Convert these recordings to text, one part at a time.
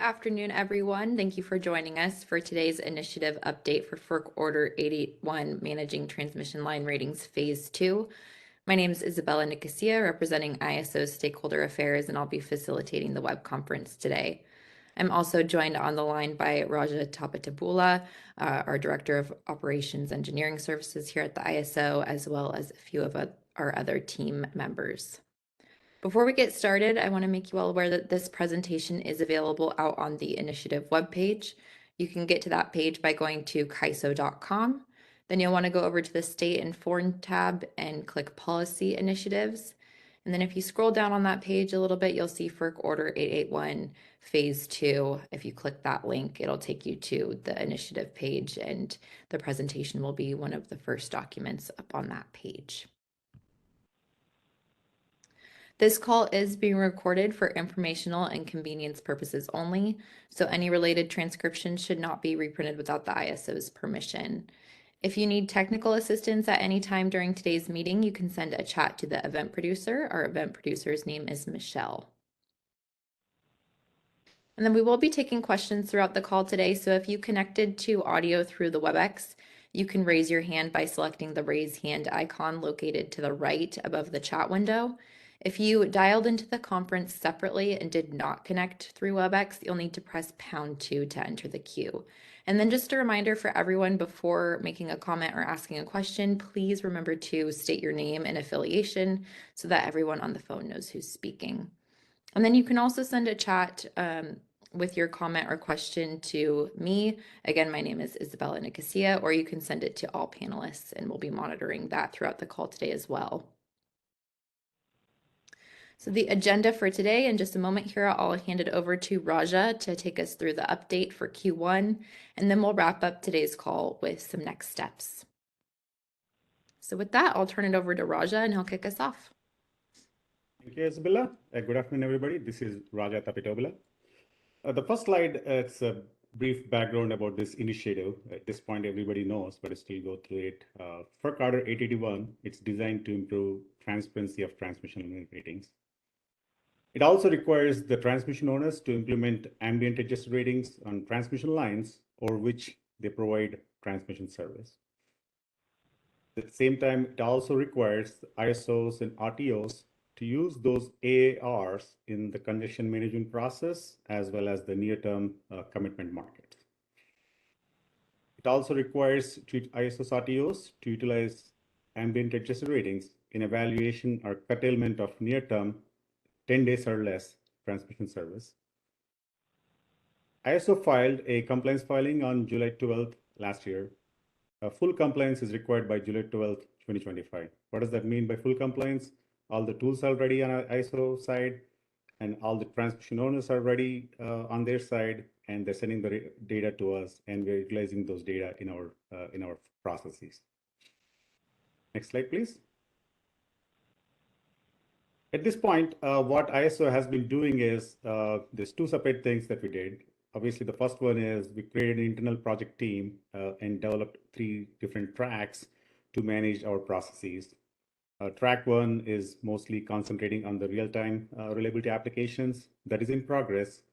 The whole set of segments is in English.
afternoon, everyone. Thank you for joining us for today's initiative update for FERC Order 881, Managing Transmission Line Ratings Phase 2. My name is Isabella Nicosia, representing ISO Stakeholder Affairs, and I'll be facilitating the web conference today. I'm also joined on the line by Raja Tapatabula, our Director of Operations Engineering Services here at the ISO, as well as a few of our other team members. Before we get started, I want to make you all aware that this presentation is available out on the initiative webpage. You can get to that page by going to kaiso.com. Then you'll want to go over to the State and Foreign tab and click Policy Initiatives. And then if you scroll down on that page a little bit, you'll see FERC Order 881 Phase 2. If you click that link, it'll take you to the initiative page, and the presentation will be one of the first documents up on that page. This call is being recorded for informational and convenience purposes only, so any related transcription should not be reprinted without the ISO's permission. If you need technical assistance at any time during today's meeting, you can send a chat to the event producer. Our event producer's name is Michelle. And then we will be taking questions throughout the call today, so if you connected to audio through the WebEx, you can raise your hand by selecting the raise hand icon located to the right above the chat window. If you dialed into the conference separately and did not connect through WebEx, you'll need to press #2 to enter the queue. And then just a reminder for everyone, before making a comment or asking a question, please remember to state your name and affiliation so that everyone on the phone knows who's speaking. And then you can also send a chat with your comment or question to me. Again, my name is Isabella Nicosia, or you can send it to all panelists, and we'll be monitoring that throughout the call today as well. So the agenda for today, in just a moment here, I'll hand it over to Raja to take us through the update for Q1, and then we'll wrap up today's call with some next steps. So with that, I'll turn it over to Raja, and he'll kick us off. Thank you, Isabella. Good afternoon, everybody. This is Raja Tapatabula. The first slide, it's a brief background about this initiative. At this point, everybody knows, but I still go through it. FERC Order 881, it's designed to improve transparency of transmission line ratings. It also requires the transmission owners to implement ambient adjusted ratings on transmission lines over which they provide transmission service. At the same time, it also requires ISOs and RTOs to use those AARs in the congestion management process, as well as the near-term commitment market. It also requires ISOs, RTOs to utilize ambient adjusted ratings in evaluation or curtailment of near-term 10 days or less transmission service. ISO filed a compliance filing on July 12th last year. Full compliance is required by July 12th, 2025. What does that mean by full compliance? All the tools are ready on our ISO side, and all the transmission owners are ready on their side, and they're sending the data to us, and we're utilizing those data in our processes. Next slide, please. At this point, what ISO has been doing is there's two separate things that we did. Obviously, the first one is we created an internal project team and developed 3 different tracks to manage our processes. Track 1 is mostly concentrating on the real-time reliability applications that is in progress.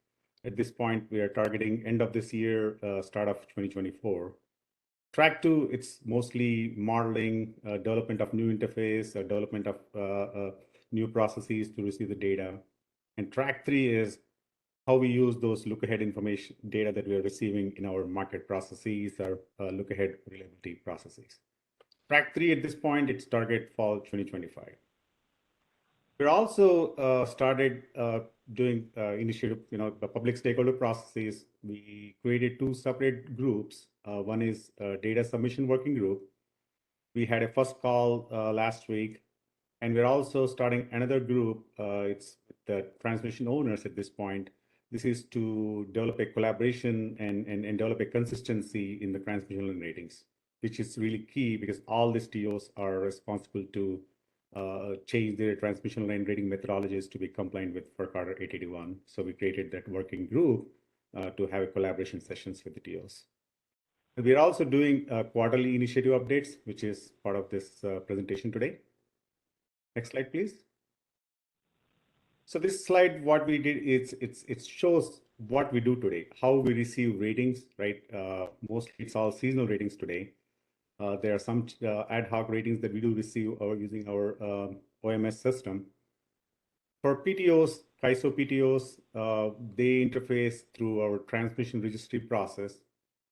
At this point, we are targeting end of this year, start of 2024. Track 2, it's mostly modeling, development of new interface, development of new processes to receive the data. And track 3 is how we use those look-ahead information data that we are receiving in our market processes or look-ahead reliability processes. Track 3 at this point, it's target fall 2025. We're also started doing initiative, the public stakeholder processes. We created 2 separate groups. One is data submission working group. We had a first call last week, and we're also starting another group. It's the transmission owners at this point. This is to develop a collaboration and develop a consistency in the transmission line ratings, which is really key because all these TOs are responsible to change their transmission line rating methodologies to be compliant with FERC Order 881. So we created that working group to have collaboration sessions with the TOs. We are also doing quarterly initiative updates, which is part of this presentation today. Next slide, please. So this slide, what we did is it shows what we do today, how we receive ratings, right? Mostly it's all seasonal ratings today. There are some ad hoc ratings that we do receive using our OMS system. For PTOs, KISO PTOs, they interface through our transmission registry process,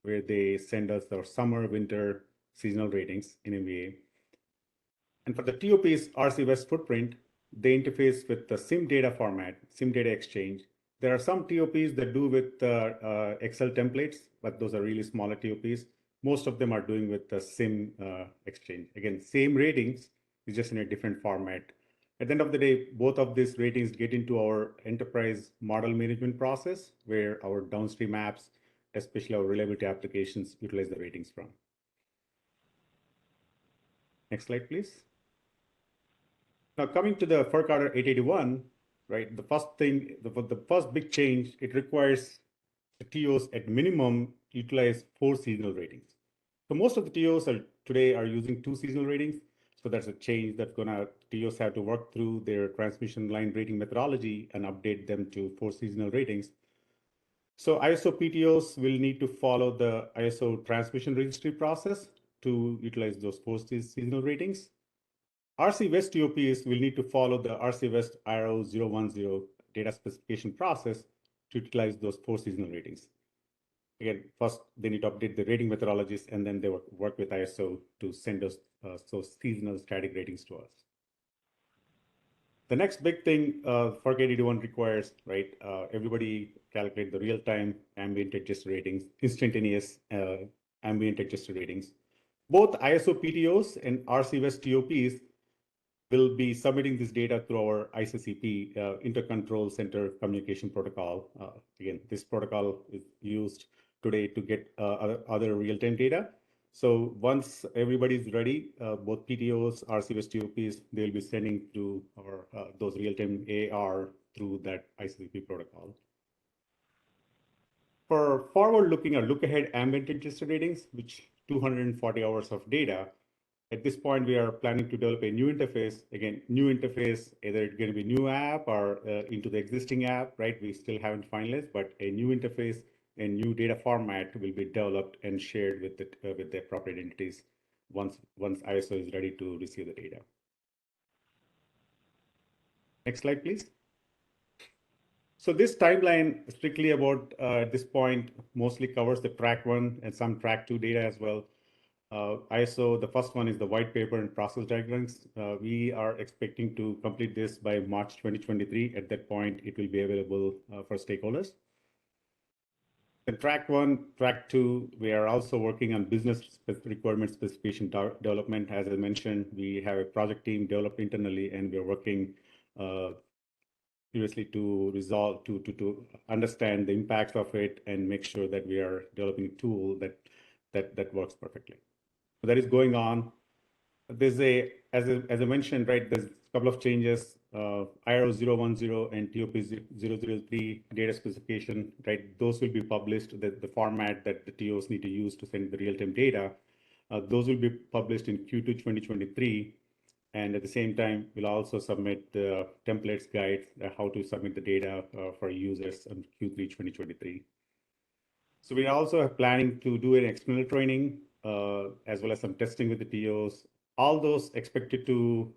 where they send us our summer, winter, seasonal ratings in MVA. And for the TOPs, RC West footprint, they interface with the SIM data format, SIM data exchange. There are some TOPs that do with Excel templates, but those are really smaller TOPs. Most of them are doing with the SIM exchange. Again, same ratings, it's just in a different format. At the end of the day, both of these ratings get into our enterprise model management process, where our downstream apps, especially our reliability applications, utilize the ratings from. Next slide, please. Now, coming to the FERC Order 881, right, the first big change, it requires the TOs at minimum utilize 4 seasonal ratings. So most of the TOs today are using 2 seasonal ratings. So that's a change that's TOs have to work through their transmission line rating methodology and update them to 4 seasonal ratings. So ISO PTOs will need to follow the ISO transmission registry process to utilize those 4 seasonal ratings. RC West TOPs will need to follow the RC West IRO 010 data specification process to utilize those 4 seasonal ratings. Again, first they need to update the rating methodologies, and then they work with ISO to send us those seasonal static ratings to us. The next big thing FERC 881 requires, right? Everybody calculate the real-time ambient adjusted ratings, instantaneous ambient adjusted ratings. Both ISO PTOs and RC West TOPs will be submitting this data through our ICCP Intercontrol Center Communication Protocol. Again, this protocol is used today to get other real-time data. So once everybody's ready, both PTOs, RCS TOPs, they'll be sending to our those real-time AR through that ICCP protocol. For forward-looking or look-ahead ambient adjusted ratings, which 240 hours of data, at this point, we are planning to develop a new interface. Again, new interface, either it's going to be new app or into the existing app, right? We still haven't finalized, but a new interface and new data format will be developed and shared with the appropriate entities once ISO is ready to receive the data. Next slide, please. So this timeline, strictly about at this point, mostly covers the track 1 and some track 2 data as well. ISO, the first one is the white paper and process diagrams. We are expecting to complete this by March 2023. At that point, it will be available for stakeholders. Then track 1, track 2, we are also working on business requirement specification development. As I mentioned, we have a project team developed internally, and we are working seriously to resolve, to understand the impacts of it and make sure that we are developing a tool that works perfectly. So that is going on. There's as I mentioned, right, there's a couple of changes, IRO 010 and TOP 003 data specification, right? Those will be published, the format that the TOs need to use to send the real-time data. Those will be published in Q2 2023. And at the same time, we'll also submit the templates guide, how to submit the data for users in Q3 2023. So we also are planning to do an external training as well as some testing with the TOs. All those expected to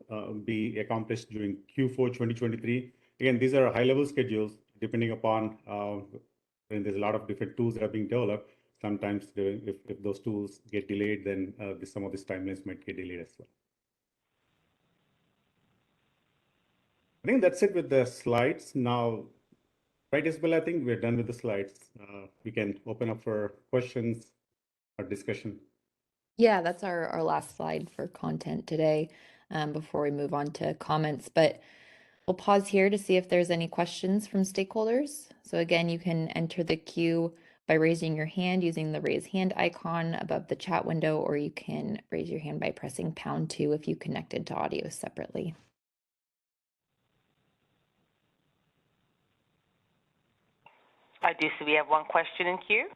be accomplished during Q4 2023. Again, these are high-level schedules depending upon, and there's a lot of different tools that are being developed. Sometimes if those tools get delayed, then some of these timelines might get delayed as well. I think that's it with the slides. Now, right, Isabel, I think we're done with the slides. We can open up for questions or discussion. Yeah, that's our last slide for content today before we move on to comments. But we'll pause here to see if there's any questions from stakeholders. So again, you can enter the queue by raising your hand using the raise hand icon above the chat window, or you can raise your hand by pressing #2 if you connected to audio separately. I do see we have one question in queue.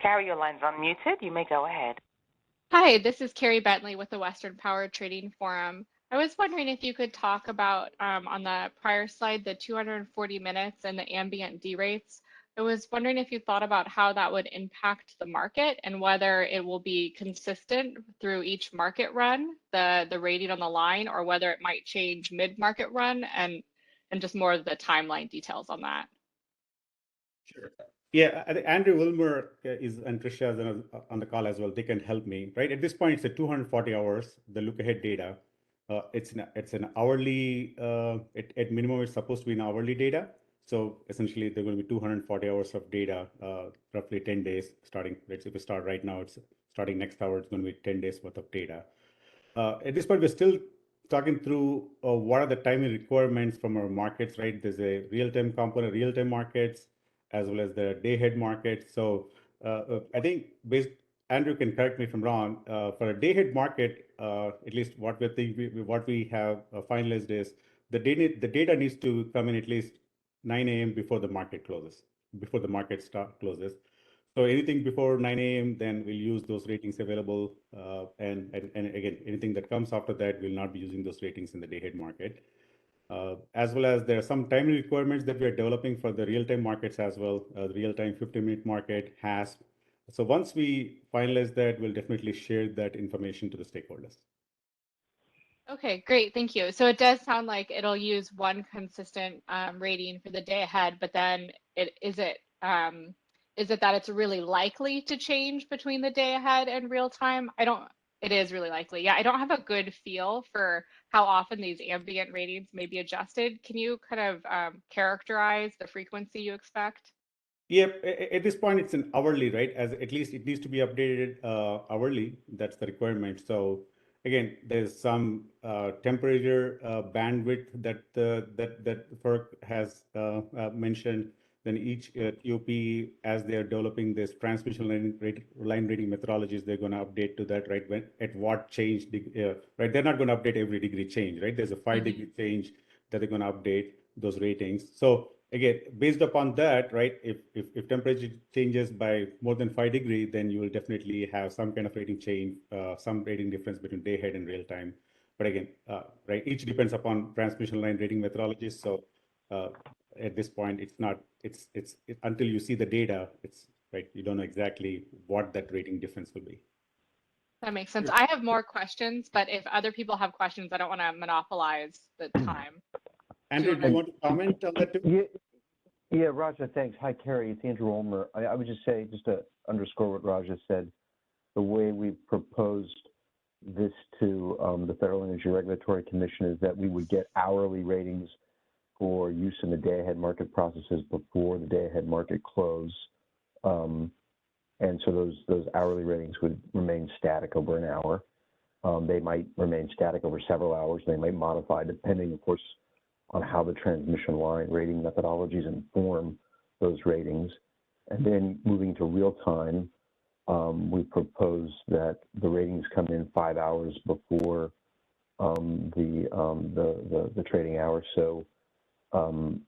Carrie, your line's unmuted. You may go ahead. Hi, this is Carrie Bentley with the Western Power Trading Forum. I was wondering if you could talk about on the prior slide, the 240 minutes and the ambient D rates. I was wondering if you thought about how that would impact the market and whether it will be consistent through each market run, the rating on the line, or whether it might change mid-market run and just more of the timeline details on that. Sure. Yeah, I think Andrew Wilmer is and Tricia is on the call as well. They can help me, right? At this point, it's a 240 hours, the look ahead data. It's an hourly, at minimum, it's supposed to be an hourly data. So essentially, there are going to be 240 hours of data, roughly 10 days starting. Let's say we start right now, it's starting next hour, it's going to be 10 days worth of data. At this point, we're still talking through what are the timing requirements from our markets, right? There's a real-time component, real-time markets, as well as the day-ahead market. So I think Andrew can correct me if I'm wrong. For a day-ahead market, at least what we have finalized is the data needs to come in at least 9 a.m. before the market closes, before the market closes. So anything before 9 a.m., then we'll use those ratings available. And again, anything that comes after that, we'll not be using those ratings in the day-ahead market. As well as there are some timing requirements that we are developing for the real-time markets as well. The real-time 50-minute market has. So once we finalize that, we'll definitely share that information to the stakeholders. Okay, great, thank you. So it does sound like it'll use one consistent rating for the day ahead, but then is it that it's really likely to change between the day ahead and real time? It is really likely. Yeah, I don't have a good feel for how often these ambient ratings may be adjusted. Can you kind of characterize the frequency you expect? Yeah, at this point, it's an hourly, right? As at least it needs to be updated hourly. That's the requirement. So again, there's some temperature bandwidth that FERC has mentioned. Then each TOP, as they are developing this transmission line rating methodologies, they're going to update to that, right? At what change, right? They're not going to update every degree change, right? There's a 5-degree change that they're going to update those ratings. So again, based upon that, right? If temperature changes by more than 5 degrees, then you will definitely have some kind of rating change, some rating difference between day ahead and real time. But again, right, each depends upon transmission line rating methodologies. So at this point, it's until you see the data, it's right. You don't know exactly what that rating difference will be. That makes sense. I have more questions, but if other people have questions, I don't want to monopolize the time. Andrew, do you want to comment on that too? Yeah, Raja, thanks. Hi, Carrie. It's Andrew Ulmer. I would just say, just to underscore what Raja said, the way we proposed this to the Federal Energy Regulatory Commission is that we would get hourly ratings for use in the day-ahead market processes before the day-ahead market close. And so those hourly ratings would remain static over an hour. They might remain static over several hours. They might modify depending, of course, on how the transmission line rating methodologies inform those ratings. And then moving to real time, we propose that the ratings come in 5 hours before the trading hour. So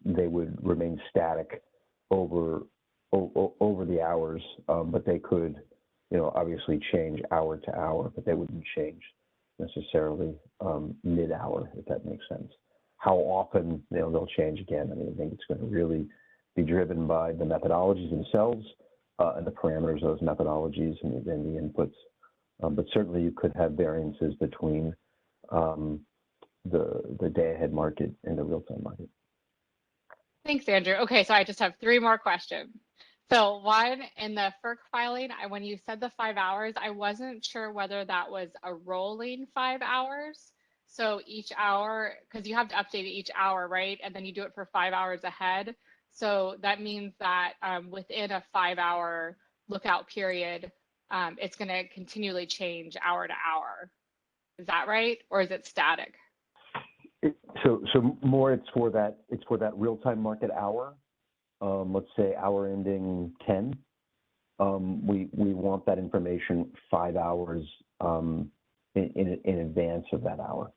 they would remain static over the hours, but they could, obviously change hour to hour, but they wouldn't change necessarily mid-hour, if that makes sense. How often they'll change again, I think it's going to really be driven by the methodologies themselves and the parameters of those methodologies and the inputs. But certainly you could have variances between the day-ahead market and the real-time market. Thanks, Andrew. Okay, so I just have 3 more questions. So one, in the FERC filing, when you said the 5 hours, I wasn't sure whether that was a rolling 5 hours. So each hour, because you have to update it each hour, right? And then you do it for 5 hours ahead. So that means that within a 5-hour lookout period, it's going to continually change hour to hour. Is that right? Or is it static? So more it's for that real-time market hour. Let's say hour ending 10. We want that information 5 hours in advance of that hour.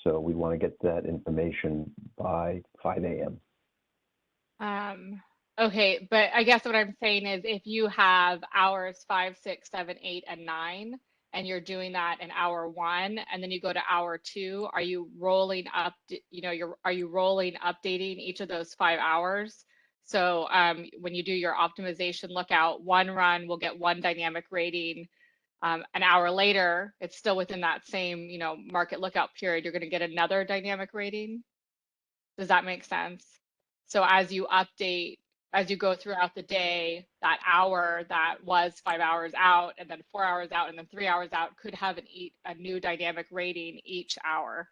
So we want to get that information by 5 a.m. Okay, but I guess what I'm saying is if you have hours 5, 6, 7, 8, and 9, and you're doing that in hour 1, and then you go to hour 2, are you rolling up, are you rolling, updating each of those 5 hours? So when you do your optimization lookout, one run will get one dynamic rating. An hour later, it's still within that same, market lookout period, you're going to get another dynamic rating. Does that make sense? So as you update, as you go throughout the day, that hour that was 5 hours out, and then 4 hours out, and then 3 hours out could have a new dynamic rating each hour.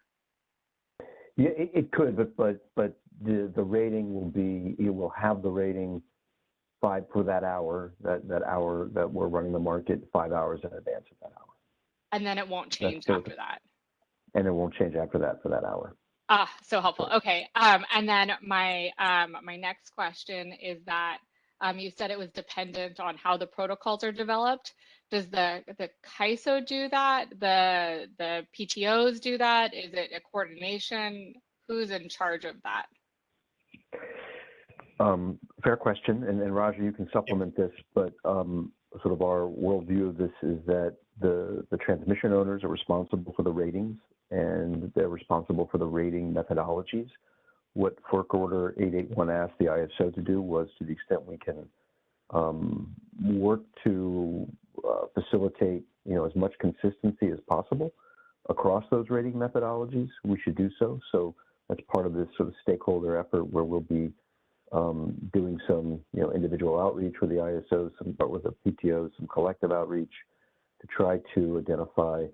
Yeah, it could, but the rating will be, you will have the rating 5 for that hour that we're running the market 5 hours in advance of that hour. And then it won't change after that. And it won't change after that for that hour. Ah, so helpful. Okay. And then my next question is that you said it was dependent on how the protocols are developed. Does the CAISO do that? The PTOs do that? Is it a coordination? Who's in charge of that? Fair question, and Roger, you can supplement this, but sort of our worldview of this is that the transmission owners are responsible for the ratings, and they're responsible for the rating methodologies. What FERC Order 881 asked the ISO to do was, to the extent we can work to facilitate, as much consistency as possible across those rating methodologies, we should do so. So that's part of this sort of stakeholder effort where we'll be doing some, individual outreach with the ISOs, with the PTOs, some collective outreach to try to identify,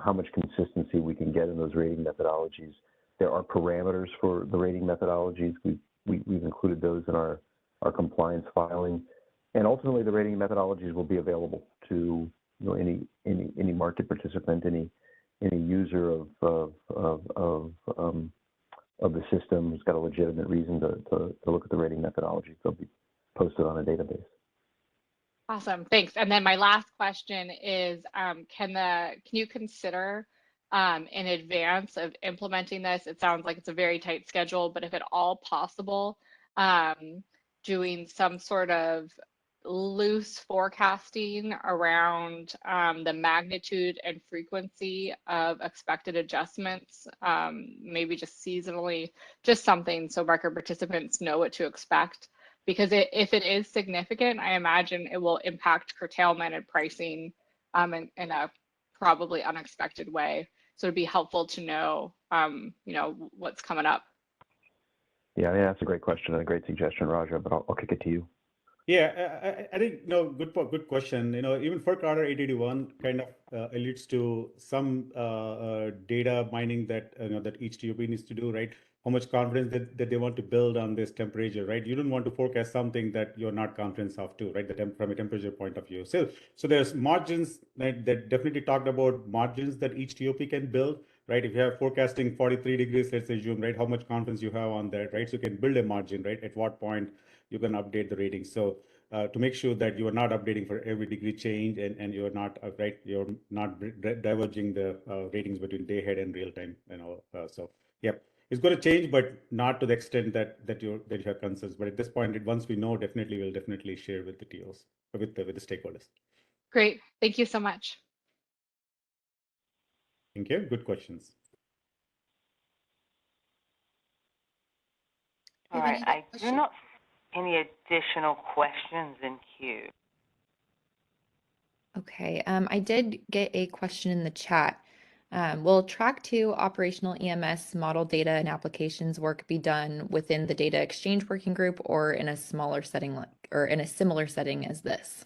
how much consistency we can get in those rating methodologies. There are parameters for the rating methodologies. We've included those in our compliance filing, and ultimately the rating methodologies will be available to any market participant, any user of the system who's got a legitimate reason to look at the rating methodologies. They'll be posted on a database. Awesome, thanks. And then my last question is, can you consider in advance of implementing this, it sounds like it's a very tight schedule, but if at all possible, doing some sort of loose forecasting around the magnitude and frequency of expected adjustments, maybe just seasonally, just something so market participants know what to expect. Because if it is significant, I imagine it will impact curtailment and pricing in a probably unexpected way. So it'd be helpful to know, what's coming up. Yeah, that's a great question and a great suggestion, Raja, but I'll kick it to you. Yeah, I think, good question. Even FERC Order 881 kind of alludes to some data mining that, that each TOP needs to do, right? How much confidence that they want to build on this temperature, right? You don't want to forecast something that you're not confident of too, right? From a temperature point of view. So there's margins that definitely talked about margins that each TOP can build, right? If you have forecasting 43 degrees, let's assume, right? How much confidence you have on that, right? So you can build a margin, right? At what point you can update the ratings. So to make sure that you are not updating for every degree change and you're not, right? You're not diverging the ratings between day ahead and real time, so yeah. It's going to change, but not to the extent that you have concerns. But at this point, once we know, we'll definitely share with the TOs, with the stakeholders. Great, thank you so much. Thank you. Good questions. All right, I do not see any additional questions in queue. Okay, I did get a question in the chat. Will Track 2 operational EMS model data and applications work be done within the data exchange working group or in a smaller setting, or in a similar setting as this?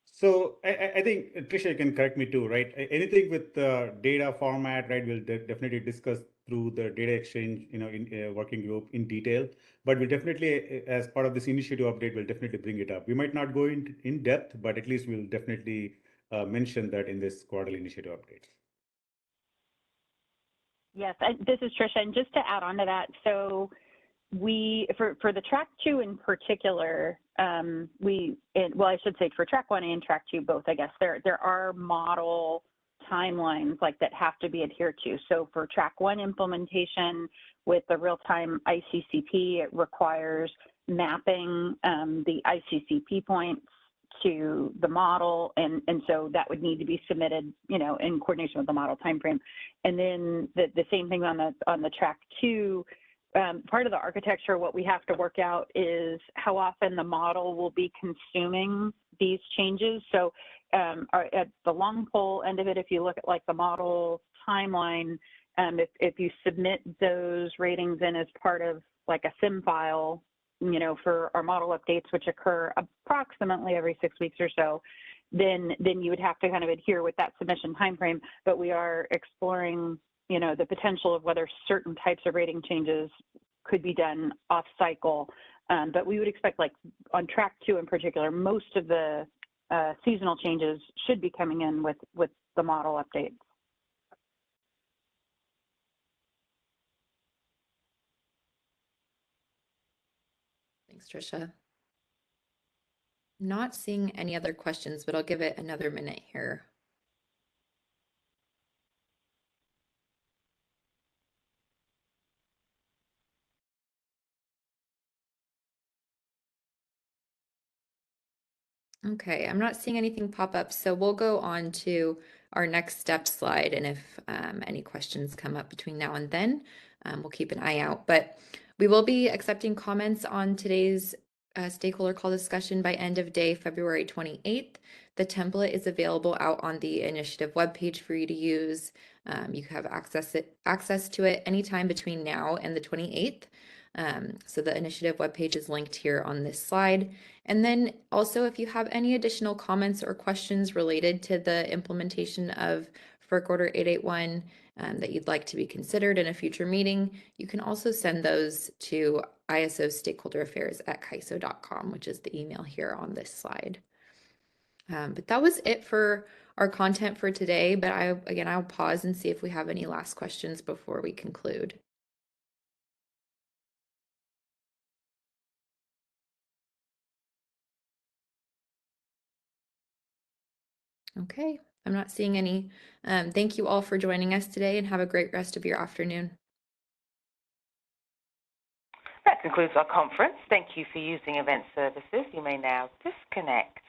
So I think Tricia, you can correct me too, right? Anything with data format, right? We'll definitely discuss through the data exchange, in a working group in detail. But we'll definitely, as part of this initiative update, we'll definitely bring it up. We might not go in depth, but at least we'll definitely mention that in this quarterly initiative update. Yes, this is Tricia, and just to add on to that, so for the Track 2 in particular, I should say for Track 1 and Track 2 both, I guess, there are model timelines like that have to be adhered to. So for Track 1 implementation with the real-time ICCP, it requires mapping the ICCP points to the model, and so that would need to be submitted, you know, in coordination with the model timeframe. And then the same thing on the track 2. Part of the architecture, what we have to work out is how often the model will be consuming these changes. So at the long pole end of it, if you look at like the model timeline, if you submit those ratings in as part of like a SIM file, you know, for our model updates, which occur approximately every 6 weeks or so, then you would have to kind of adhere with that submission timeframe. But we are exploring, you know, the potential of whether certain types of rating changes could be done off cycle. But we would expect, like on track 2 in particular, most of the seasonal changes should be coming in with the model updates. Thanks, Tricia. Not seeing any other questions, but I'll give it another minute here. Okay, I'm not seeing anything pop up, so we'll go on to our next step slide. And if any questions come up between now and then, we'll keep an eye out. But we will be accepting comments on today's stakeholder call discussion by end of day, February 28th. The template is available out on the initiative webpage for you to use. You have access to it anytime between now and the 28th. So the initiative webpage is linked here on this slide. And then also, if you have any additional comments or questions related to the implementation of FERC Order 881 that you'd like to be considered in a future meeting, you can also send those to isostakeholderaffairs@CAISO.com, which is the email here on this slide. But that was it for our content for today. But I'll pause and see if we have any last questions before we conclude. Okay, I'm not seeing any. Thank you all for joining us today, and have a great rest of your afternoon. That concludes our conference. Thank you for using Event Services. You may now disconnect.